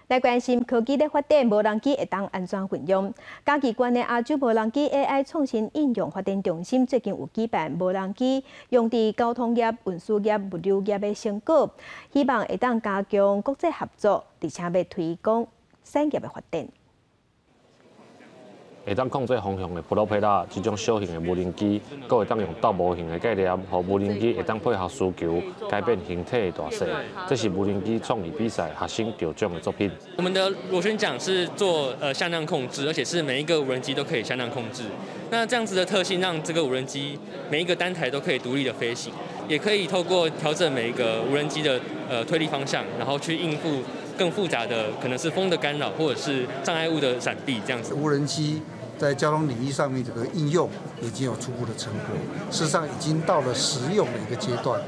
来关心科技的发展，无人机会当安怎运用？嘉义县的亚洲无人机 AI 创新应用发展中心最近有举办无人机用伫交通业、运输业、物流业的成果，希望会当加强国际合作，而且要推广产业的发展。 会当控制方向的普罗佩拉这种小型的无人机，阁会当用倒模型的概念，让无人机会当配合需求，改变形体的大小。这是无人机创意比赛学生得奖的作品。我们的螺旋桨是做向量控制，而且是每一个无人机都可以向量控制。那这样子的特性，让这个无人机每一个单台都可以独立的飞行，也可以透过调整每一个无人机的推力方向，然后去应付更复杂的可能是风的干扰，或者是障碍物的闪避这样子。无人机在交通领域上面这个应用已经有初步的成果，事实上已经到了实用的一个阶段。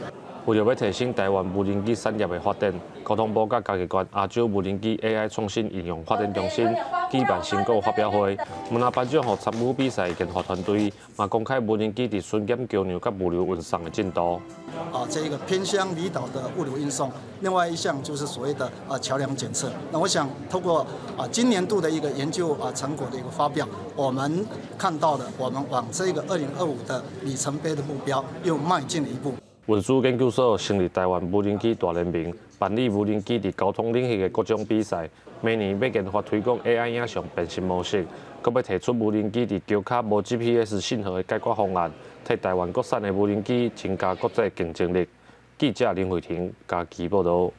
为了要提升台湾无人机产业的发展，交通部甲嘉义县亚洲无人机 AI 创新应用发展中心举办成果发表会，文拿颁奖予参与比赛研发团队，嘛公开无人机伫巡检桥梁甲物流运送的进度。这一个偏乡离岛的物流运送，另外一项就是所谓的桥梁检测。那我想透过今年度的一个研究成果的一个发表，我们看到了我们往这个2025的里程碑的目标又迈进了一步。 运输研究所成立台湾无人机大联盟，办理无人机伫交通领域的各种比赛。明年要研发推广 AI 影像辨识模式，阁要提出无人机伫桥卡无 GPS 信号的解决方案，替台湾国产的无人机增加国际竞争力。记者林慧婷嘉义报道。